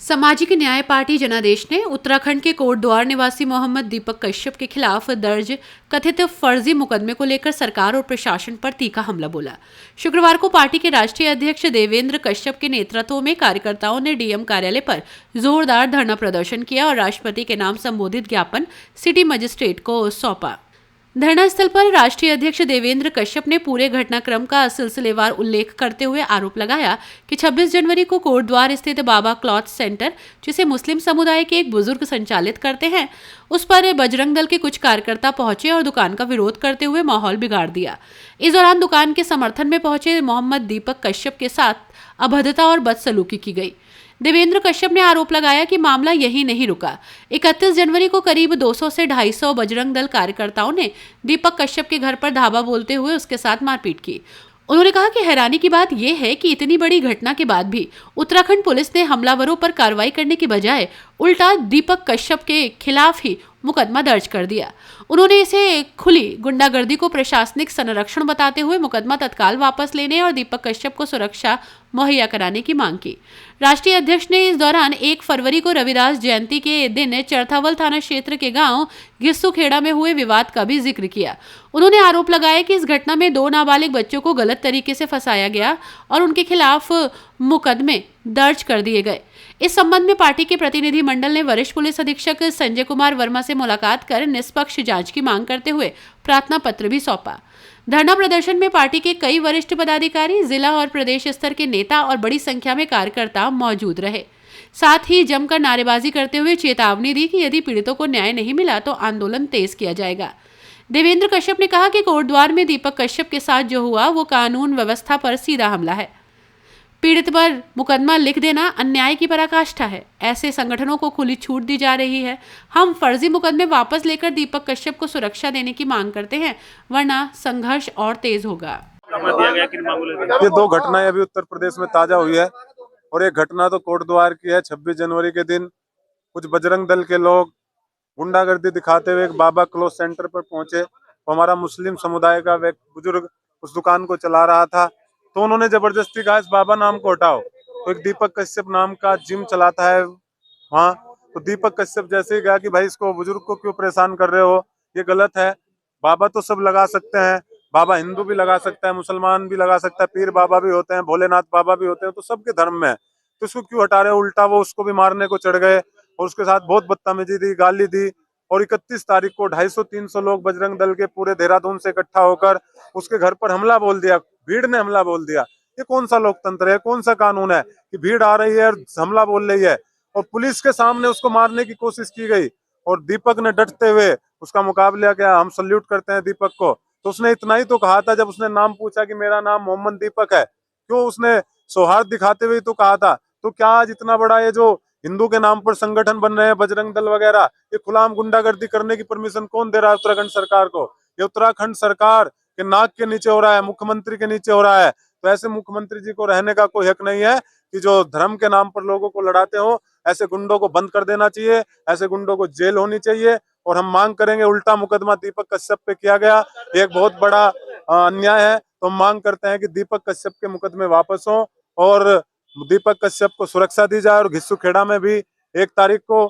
सामाजिक न्याय पार्टी जनादेश ने उत्तराखंड के कोटद्वार निवासी मोहम्मद दीपक कश्यप के खिलाफ दर्ज कथित फर्जी मुकदमे को लेकर सरकार और प्रशासन पर तीखा हमला बोला। शुक्रवार को पार्टी के राष्ट्रीय अध्यक्ष देवेंद्र कश्यप के नेतृत्व में कार्यकर्ताओं ने डीएम कार्यालय पर जोरदार धरना प्रदर्शन किया और राष्ट्रपति के नाम संबोधित ज्ञापन सिटी मजिस्ट्रेट को सौंपा। धरना स्थल पर राष्ट्रीय अध्यक्ष देवेंद्र कश्यप ने पूरे घटनाक्रम का सिलसिलेवार उल्लेख करते हुए आरोप लगाया कि 26 जनवरी को कोटद्वार स्थित बाबा क्लॉथ सेंटर, जिसे मुस्लिम समुदाय के एक बुजुर्ग संचालित करते हैं, उस पर बजरंग दल के कुछ कार्यकर्ता पहुंचे और दुकान का विरोध करते हुए माहौल बिगाड़ दिया। इस दौरान दुकान के समर्थन में पहुंचे मोहम्मद दीपक कश्यप के साथ अभद्रता और बदसलूकी की गई। देवेंद्र कश्यप ने आरोप लगाया कि मामला यही नहीं रुका। 31 जनवरी को करीब 200 से 250 बजरंग दल कार्यकर्ताओं ने दीपक कश्यप के घर पर धावा बोलते हुए उसके साथ मारपीट की। उन्होंने कहा कि हैरानी की बात यह है कि इतनी बड़ी घटना के बाद भी उत्तराखंड पुलिस ने हमलावरों पर कार्रवाई करने की बजाय उल्टा दीपक कश्यप के खिलाफ ही मुकदमा दर्ज कर दिया। उन्होंने इसे खुली गुंडागर्दी को प्रशासनिक संरक्षण बताते हुए मुकदमा तत्काल वापस लेने और दीपक कश्यप को सुरक्षा मुहैया कराने की मांग की। राष्ट्रीय अध्यक्ष ने इस दौरान 1 फरवरी को रविदास जयंती के दिन चरथावल थाना क्षेत्र के गांव घिस्सुखेड़ा में हुए विवाद का भी जिक्र किया। उन्होंने आरोप लगाया कि इस घटना में 2 नाबालिग बच्चों को गलत तरीके से फंसाया गया और उनके खिलाफ मुकदमे दर्ज कर दिए गए। इस संबंध में पार्टी के प्रतिनिधि मंडल ने वरिष्ठ पुलिस अधीक्षक संजय कुमार वर्मा से मुलाकात कर निष्पक्ष जांच की मांग करते हुए प्रार्थना पत्र भी सौंपा। धरना प्रदर्शन में पार्टी के कई वरिष्ठ पदाधिकारी, जिला और प्रदेश स्तर के नेता और बड़ी संख्या में कार्यकर्ता मौजूद रहे। साथ ही जमकर नारेबाजी करते हुए चेतावनी दी कि यदि पीड़ितों को न्याय नहीं मिला तो आंदोलन तेज किया जाएगा। देवेंद्र कश्यप ने कहा कि कोटद्वार में दीपक कश्यप के साथ जो हुआ वो कानून व्यवस्था पर सीधा हमला है। पीड़ित पर मुकदमा लिख देना अन्याय की पराकाष्ठा है। ऐसे संगठनों को खुली छूट दी जा रही है। हम फर्जी मुकदमे वापस लेकर दीपक कश्यप को सुरक्षा देने की मांग करते हैं, वरना संघर्ष और तेज होगा। ये 2 घटनाएं अभी उत्तर प्रदेश में ताजा हुई है और एक घटना तो कोटद्वार की है। 26 जनवरी के दिन कुछ बजरंग दल के लोग गुंडागर्दी दिखाते हुए एक बाबा क्लॉथ सेंटर पर पहुंचे। तो हमारा मुस्लिम समुदाय का एक बुजुर्ग उस दुकान को चला रहा था, तो उन्होंने जबरदस्ती कहा इस बाबा नाम को हटाओ। तो एक दीपक कश्यप नाम का जिम चलाता है वहाँ, तो दीपक कश्यप जैसे ही गया कि भाई इसको बुजुर्ग को क्यों परेशान कर रहे हो, ये गलत है। बाबा तो सब लगा सकते हैं, बाबा हिंदू भी लगा सकता है, मुसलमान भी लगा सकता है, पीर बाबा भी होते हैं, भोलेनाथ बाबा भी होते हैं, तो सबके धर्म में है, तो इसको क्यों हटा रहे हो। उल्टा वो उसको भी मारने को चढ़ गए और उसके साथ बहुत बदतमीजी दी, गाली दी। और 31 तारीख को 250-300 लोग बजरंग दल के पूरे देहरादून से इकट्ठा होकर उसके घर पर हमला बोल दिया। भीड़ ने हमला बोल दिया। ये कौन सा लोकतंत्र है, कौन सा कानून है कि भीड़ आ रही है और हमला बोल रही है। और पुलिस के सामने उसको मारने की कोशिश की गई और दीपक ने डटते हुए उसका मुकाबला किया। हम सल्यूट करते हैं दीपक को। तो उसने इतना ही तो कहा था, जब उसने नाम पूछा कि मेरा नाम मोहम्मद दीपक है, क्यों उसने सौहार्द दिखाते हुए तो कहा था। तो क्या आज इतना बड़ा ये जो हिंदू के नाम पर संगठन बन रहे हैं बजरंग दल वगैरह, ये खुलाम गुंडागर्दी करने की परमिशन कौन दे रहा है उत्तराखंड सरकार को। ये उत्तराखंड सरकार के नाक के नीचे हो रहा है, मुख्यमंत्री के नीचे हो रहा है। तो ऐसे मुख्यमंत्री जी को रहने का कोई हक नहीं है कि जो धर्म के नाम पर लोगों को लड़ाते हो। ऐसे गुंडों को बंद कर देना चाहिए, ऐसे गुंडों को जेल होनी चाहिए। और हम मांग करेंगे, उल्टा मुकदमा दीपक कश्यप पे किया गया, एक बहुत बड़ा अन्याय है। तो हम मांग करते हैं कि दीपक कश्यप के मुकदमे वापस हो और दीपक कश्यप को सुरक्षा दी जाए। और घिस्सुखेड़ा में भी 1 तारीख को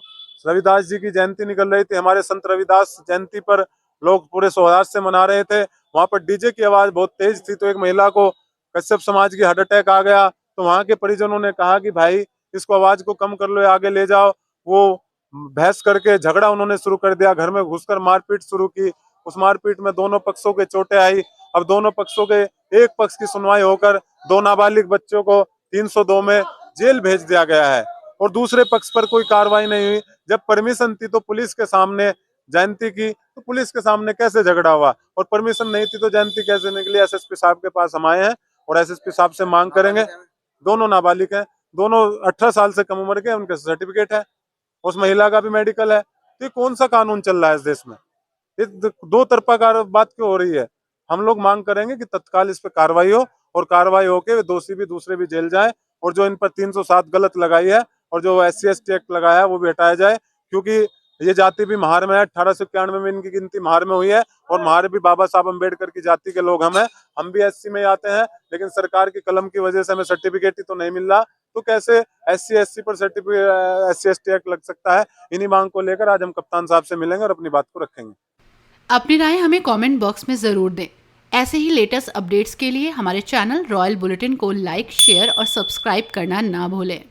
रविदास जी की जयंती निकल रही थी, हमारे संत रविदास जयंती पर लोग पूरे सौहार्द से मना रहे थे। वहां पर डीजे की आवाज बहुत तेज थी, तो एक महिला को कश्यप समाज की हार्ट अटैक आ गया। तो वहां के परिजनों ने कहा कि भाई इसको आवाज को कम कर लो, आगे ले जाओ। वो बहस करके झगड़ा उन्होंने शुरू कर दिया, घर में घुसकर मारपीट शुरू की। उस मारपीट में दोनों पक्षों के चोटें आई। अब दोनों पक्षों के एक पक्ष की सुनवाई होकर 2 नाबालिग बच्चों को 302 में जेल भेज दिया गया है और दूसरे पक्ष पर कोई कार्रवाई नहीं हुई। जब परमिशन थी तो पुलिस के सामने जयंती की, तो पुलिस के सामने कैसे झगड़ा हुआ, और परमिशन नहीं थी तो जयंती कैसे निकली। एसएसपी साहब के पास हम आए हैं और एसएसपी साहब से मांग करेंगे। दोनों नाबालिग हैं, दोनों 18 साल से कम उम्र के, उनके सर्टिफिकेट है, उस महिला का भी मेडिकल है। तो ये कौन सा कानून चल रहा है इस देश में। ये 2 तरफा बात क्यों हो रही है। हम लोग मांग करेंगे कि तत्काल इस पे कार्रवाई हो और कार्रवाई होके दोषी भी दूसरे भी जेल जाए। और जो इन पर 307 गलत लगाई है और जो SC/ST एक्ट लगाया है वो भी हटाया जाए, क्योंकि ये जाति भी महार में है। 1891 में इनकी गिनती महार में हुई है और महार भी बाबा साहब अम्बेडकर की जाति के लोग हम भी SC में आते हैं, लेकिन सरकार की कलम की वजह से हमें सर्टिफिकेट ही तो नहीं मिल रहा। तो कैसे SC/ST पर सर्टिफिकेट SC/ST एक्ट लग सकता है। इन्हीं मांग को लेकर आज हम कप्तान साहब से मिलेंगे और अपनी बात को रखेंगे। अपनी राय हमें कमेंट बॉक्स में ज़रूर दें। ऐसे ही लेटेस्ट अपडेट्स के लिए हमारे चैनल रॉयल बुलेटिन को लाइक, शेयर और सब्सक्राइब करना ना भूलें।